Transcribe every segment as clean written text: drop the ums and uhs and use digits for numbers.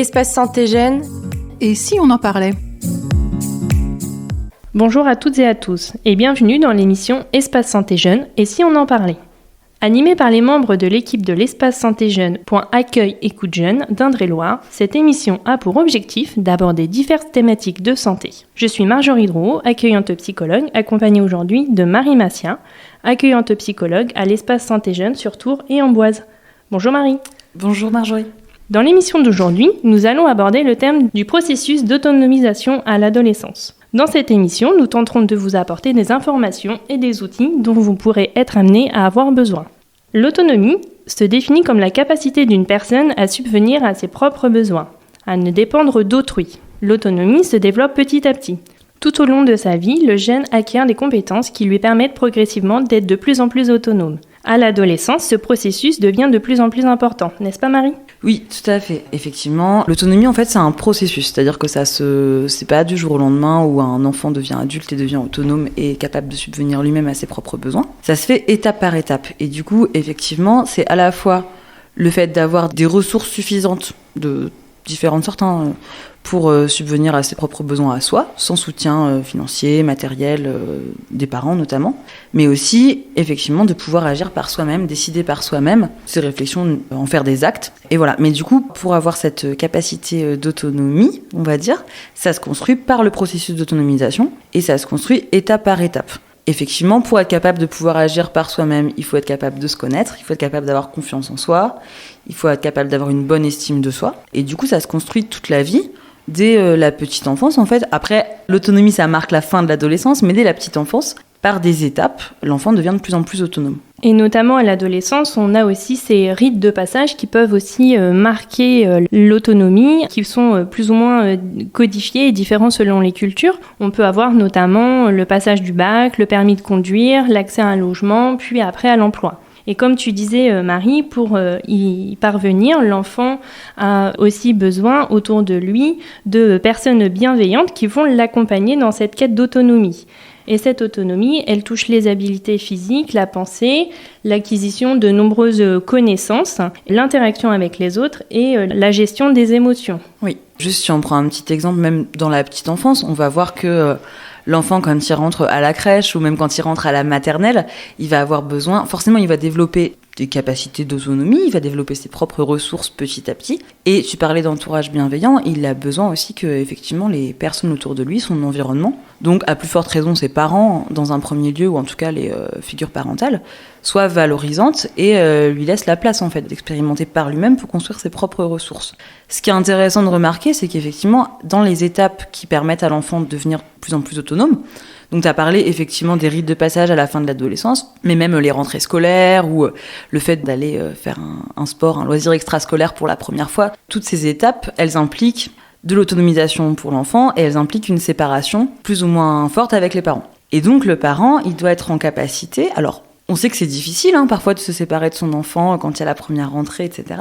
Espace Santé Jeune. Et si on en parlait ? Bonjour à toutes et à tous et bienvenue dans l'émission Espace Santé Jeune et si on en parlait. Animée par les membres de l'équipe de l'Espace Santé Jeune Accueil Écoute Jeune d'Indre-et-Loire, cette émission a pour objectif d'aborder diverses thématiques de santé. Je suis Marjorie Drouot, accueillante psychologue, accompagnée aujourd'hui de Marie Massia, accueillante psychologue à l'Espace Santé Jeune sur Tours et Amboise. Bonjour Marie. Bonjour Marjorie. Dans l'émission d'aujourd'hui, nous allons aborder le thème du processus d'autonomisation à l'adolescence. Dans cette émission, nous tenterons de vous apporter des informations et des outils dont vous pourrez être amené à avoir besoin. L'autonomie se définit comme la capacité d'une personne à subvenir à ses propres besoins, à ne dépendre d'autrui. L'autonomie se développe petit à petit. Tout au long de sa vie, le jeune acquiert des compétences qui lui permettent progressivement d'être de plus en plus autonome. À l'adolescence, ce processus devient de plus en plus important, n'est-ce pas Marie ? Oui, tout à fait. Effectivement, l'autonomie, en fait, c'est un processus. C'est-à-dire que c'est pas du jour au lendemain où un enfant devient adulte et devient autonome et capable de subvenir lui-même à ses propres besoins. Ça se fait étape par étape. Et du coup, effectivement, c'est à la fois le fait d'avoir des ressources suffisantes de différentes sortes pour subvenir à ses propres besoins à soi, sans soutien financier, matériel, des parents notamment, mais aussi effectivement de pouvoir agir par soi-même, décider par soi-même, ses réflexions, en faire des actes. Et voilà. Mais du coup, pour avoir cette capacité d'autonomie, on va dire, ça se construit par le processus d'autonomisation et ça se construit étape par étape. Effectivement, pour être capable de pouvoir agir par soi-même, il faut être capable de se connaître, il faut être capable d'avoir confiance en soi, il faut être capable d'avoir une bonne estime de soi. Et du coup, ça se construit toute la vie, dès la petite enfance en fait. Après, l'autonomie, ça marque la fin de l'adolescence, mais dès la petite enfance, par des étapes, l'enfant devient de plus en plus autonome. Et notamment à l'adolescence, on a aussi ces rites de passage qui peuvent aussi marquer l'autonomie, qui sont plus ou moins codifiés et différents selon les cultures. On peut avoir notamment le passage du bac, le permis de conduire, l'accès à un logement, puis après à l'emploi. Et comme tu disais, Marie, pour y parvenir, l'enfant a aussi besoin autour de lui de personnes bienveillantes qui vont l'accompagner dans cette quête d'autonomie. Et cette autonomie, elle touche les habiletés physiques, la pensée, l'acquisition de nombreuses connaissances, l'interaction avec les autres et la gestion des émotions. Oui, juste si on prend un petit exemple, même dans la petite enfance, on va voir que l'enfant, quand il rentre à la crèche ou même quand il rentre à la maternelle, il va avoir besoin, forcément il va développer des capacités d'autonomie, il va développer ses propres ressources petit à petit. Et tu parlais d'entourage bienveillant, il a besoin aussi que effectivement les personnes autour de lui, son environnement, donc à plus forte raison ses parents dans un premier lieu, ou en tout cas les figures parentales, soient valorisantes et lui laissent la place en fait d'expérimenter par lui-même pour construire ses propres ressources. Ce qui est intéressant de remarquer, c'est qu'effectivement dans les étapes qui permettent à l'enfant de devenir de plus en plus autonome, donc tu as parlé effectivement des rites de passage à la fin de l'adolescence, mais même les rentrées scolaires ou le fait d'aller faire un sport, un loisir extrascolaire pour la première fois, toutes ces étapes, elles impliquent de l'autonomisation pour l'enfant et elles impliquent une séparation plus ou moins forte avec les parents. Et donc le parent, il doit être en capacité, alors on sait que c'est difficile parfois de se séparer de son enfant quand il y a la première rentrée, etc.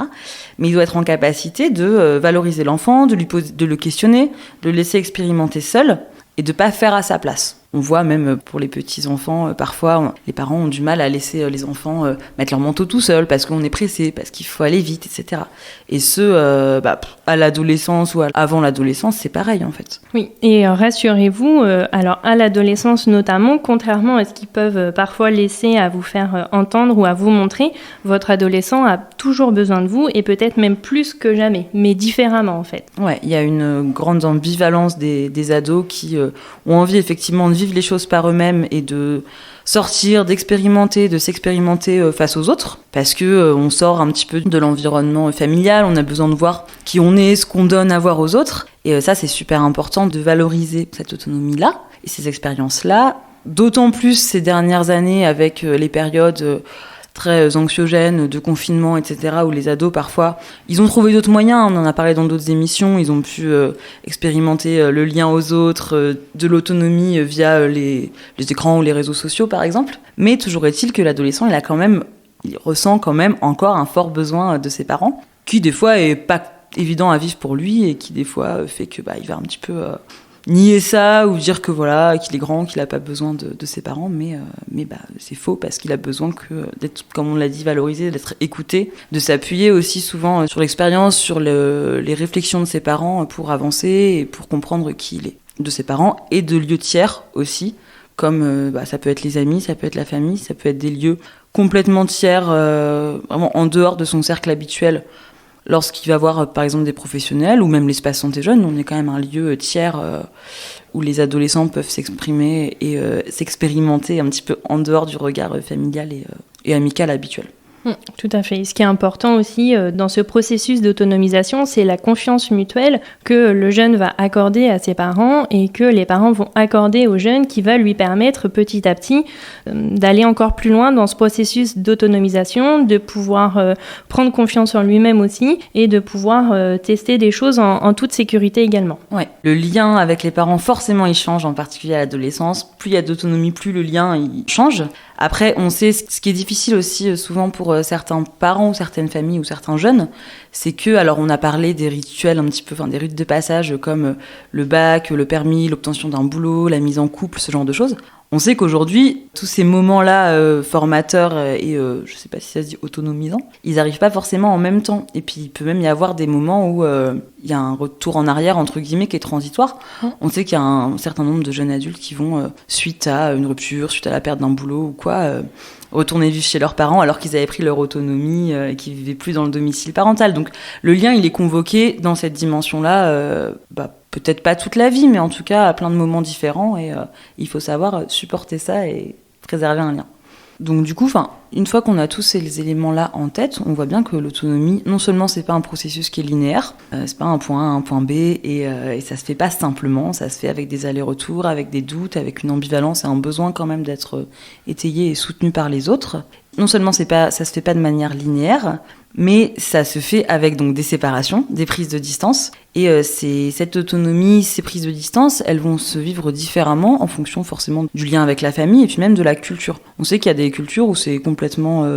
Mais il doit être en capacité de valoriser l'enfant, de le questionner, de le laisser expérimenter seul et de ne pas faire à sa place. On voit même pour les petits-enfants, parfois, les parents ont du mal à laisser les enfants mettre leur manteau tout seuls parce qu'on est pressé, parce qu'il faut aller vite, etc. Et à l'adolescence ou avant l'adolescence, c'est pareil en fait. Oui, et rassurez-vous, alors à l'adolescence notamment, contrairement à ce qu'ils peuvent parfois laisser à vous faire entendre ou à vous montrer, votre adolescent a toujours besoin de vous et peut-être même plus que jamais, mais différemment en fait. Ouais, il y a une grande ambivalence des ados qui ont envie effectivement de vivre les choses par eux-mêmes et de sortir, d'expérimenter, de s'expérimenter face aux autres, parce que on sort un petit peu de l'environnement familial, on a besoin de voir qui on est, ce qu'on donne à voir aux autres, et ça c'est super important de valoriser cette autonomie-là et ces expériences-là, d'autant plus ces dernières années avec les périodes très anxiogènes, de confinement, etc., où les ados, parfois, ils ont trouvé d'autres moyens, on en a parlé dans d'autres émissions, ils ont pu expérimenter le lien aux autres, de l'autonomie via les écrans ou les réseaux sociaux, par exemple. Mais toujours est-il que l'adolescent, il ressent quand même encore un fort besoin de ses parents, qui des fois est pas évident à vivre pour lui, et qui des fois fait que il va un petit peu nier ça ou dire que voilà, qu'il est grand, qu'il a pas besoin de ses parents, mais c'est faux parce qu'il a besoin d'être, comme on l'a dit, valorisé, d'être écouté, de s'appuyer aussi souvent sur l'expérience, sur les réflexions de ses parents pour avancer et pour comprendre qui il est, de ses parents et de lieux tiers aussi, comme ça peut être les amis, ça peut être la famille, ça peut être des lieux complètement tiers, vraiment en dehors de son cercle habituel. Lorsqu'il va voir, par exemple, des professionnels ou même l'espace santé jeune, on est quand même un lieu tiers où les adolescents peuvent s'exprimer et s'expérimenter un petit peu en dehors du regard familial et amical habituel. Tout à fait. Ce qui est important aussi dans ce processus d'autonomisation, c'est la confiance mutuelle que le jeune va accorder à ses parents et que les parents vont accorder au jeune, qui va lui permettre petit à petit d'aller encore plus loin dans ce processus d'autonomisation, de pouvoir prendre confiance en lui-même aussi et de pouvoir tester des choses en toute sécurité également. Ouais. Le lien avec les parents, forcément, il change, en particulier à l'adolescence. Plus il y a d'autonomie, plus le lien il change. Après, on sait ce qui est difficile aussi souvent pour certains parents ou certaines familles ou certains jeunes, c'est que, alors on a parlé des rituels un petit peu, des rites de passage comme le bac, le permis, l'obtention d'un boulot, la mise en couple, ce genre de choses. On sait qu'aujourd'hui, tous ces moments-là formateurs et je sais pas si ça se dit autonomisants, ils n'arrivent pas forcément en même temps. Et puis il peut même y avoir des moments où il y a un retour en arrière, entre guillemets, qui est transitoire. On sait qu'il y a un certain nombre de jeunes adultes qui vont, suite à une rupture, suite à la perte d'un boulot ou quoi, retourner vivre chez leurs parents alors qu'ils avaient pris leur autonomie et qu'ils vivaient plus dans le domicile parental. Donc le lien, il est convoqué dans cette dimension-là, peut-être pas toute la vie, mais en tout cas à plein de moments différents, et il faut savoir supporter ça et préserver un lien. Donc du coup, une fois qu'on a tous ces éléments-là en tête, on voit bien que l'autonomie, non seulement c'est pas un processus qui est linéaire, c'est pas un point A, un point B, et ça se fait pas simplement, ça se fait avec des allers-retours, avec des doutes, avec une ambivalence et un besoin quand même d'être étayé et soutenu par les autres. Non seulement ça se fait pas de manière linéaire, mais ça se fait avec donc des séparations, des prises de distance. Et cette autonomie, ces prises de distance, elles vont se vivre différemment en fonction forcément du lien avec la famille et puis même de la culture. On sait qu'il y a des cultures où c'est complètement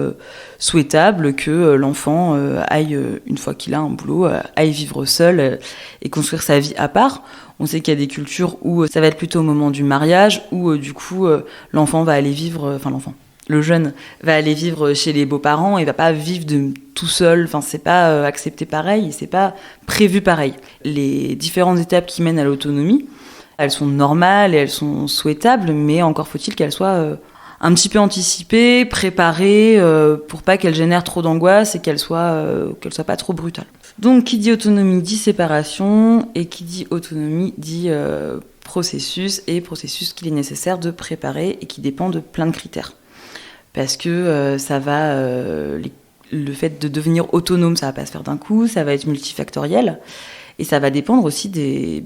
souhaitable que l'enfant aille, une fois qu'il a un boulot, aille vivre seul et construire sa vie à part. On sait qu'il y a des cultures où ça va être plutôt au moment du mariage, où du coup l'enfant va aller vivre, le jeune va aller vivre chez les beaux-parents et va pas vivre tout seul. C'est pas accepté pareil, c'est pas prévu pareil. Les différentes étapes qui mènent à l'autonomie, elles sont normales et elles sont souhaitables, mais encore faut-il qu'elles soient un petit peu anticipées, préparées, pour pas qu'elles génèrent trop d'angoisse et qu'elles soient pas trop brutales. Donc qui dit autonomie dit séparation, et qui dit autonomie dit processus qu'il est nécessaire de préparer et qui dépend de plein de critères. Parce que le fait de devenir autonome, ça va pas se faire d'un coup, ça va être multifactoriel, et ça va dépendre aussi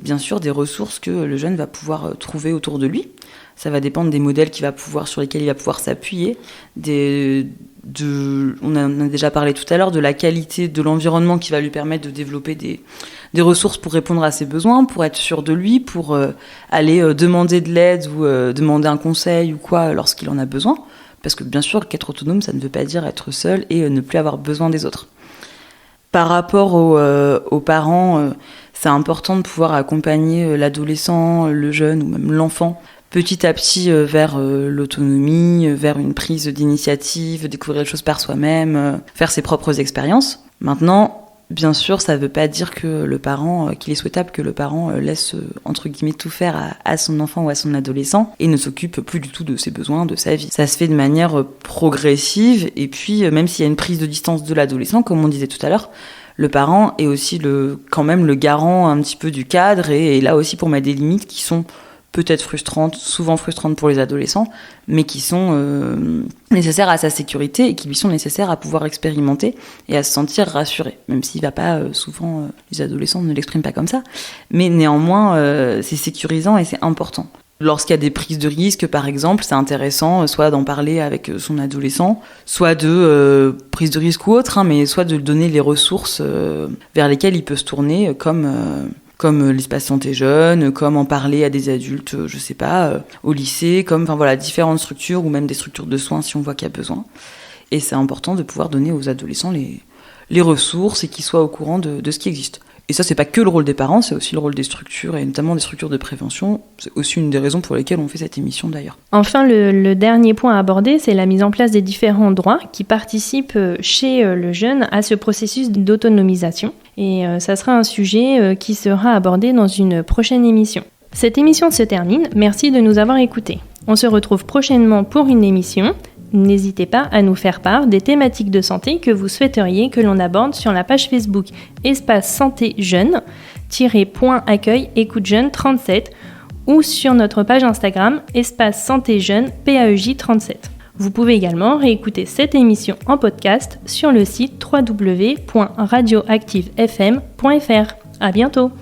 bien sûr des ressources que le jeune va pouvoir trouver autour de lui. Ça va dépendre des modèles sur lesquels il va pouvoir s'appuyer, on en a déjà parlé tout à l'heure, de la qualité de l'environnement qui va lui permettre de développer des ressources pour répondre à ses besoins, pour être sûr de lui, pour aller demander de l'aide ou demander un conseil ou quoi lorsqu'il en a besoin. Parce que bien sûr qu'être autonome, ça ne veut pas dire être seul et ne plus avoir besoin des autres. Par rapport aux parents, c'est important de pouvoir accompagner l'adolescent, le jeune ou même l'enfant petit à petit vers l'autonomie, vers une prise d'initiative, découvrir les choses par soi-même, faire ses propres expériences. Maintenant, bien sûr, ça ne veut pas dire que qu'il est souhaitable que le parent laisse, entre guillemets, tout faire à son enfant ou à son adolescent et ne s'occupe plus du tout de ses besoins, de sa vie. Ça se fait de manière progressive, et puis même s'il y a une prise de distance de l'adolescent, comme on disait tout à l'heure, le parent est aussi quand même le garant un petit peu du cadre et là aussi pour mettre des limites qui sont peut-être frustrantes, souvent frustrantes pour les adolescents, mais qui sont nécessaires à sa sécurité et qui lui sont nécessaires à pouvoir expérimenter et à se sentir rassuré, même s'il va pas souvent, les adolescents ne l'expriment pas comme ça, mais néanmoins c'est sécurisant et c'est important. Lorsqu'il y a des prises de risque, par exemple, c'est intéressant soit d'en parler avec son adolescent, soit de prise de risque ou autre, mais soit de donner les ressources vers lesquelles il peut se tourner, comme l'espace santé jeune, comme en parler à des adultes, je sais pas, au lycée, différentes structures ou même des structures de soins si on voit qu'il y a besoin. Et c'est important de pouvoir donner aux adolescents les ressources et qu'ils soient au courant de ce qui existe. Et ça, c'est pas que le rôle des parents, c'est aussi le rôle des structures, et notamment des structures de prévention. C'est aussi une des raisons pour lesquelles on fait cette émission d'ailleurs. Enfin, le dernier point à aborder, c'est la mise en place des différents droits qui participent chez le jeune à ce processus d'autonomisation. Et ça sera un sujet qui sera abordé dans une prochaine émission. Cette émission se termine, merci de nous avoir écoutés. On se retrouve prochainement pour une émission. N'hésitez pas à nous faire part des thématiques de santé que vous souhaiteriez que l'on aborde sur la page Facebook Espace Santé Jeune, point accueil écoute jeune 37 ou sur notre page Instagram Espace Santé Jeune PAEJ 37. Vous pouvez également réécouter cette émission en podcast sur le site www.radioactivefm.fr. À bientôt!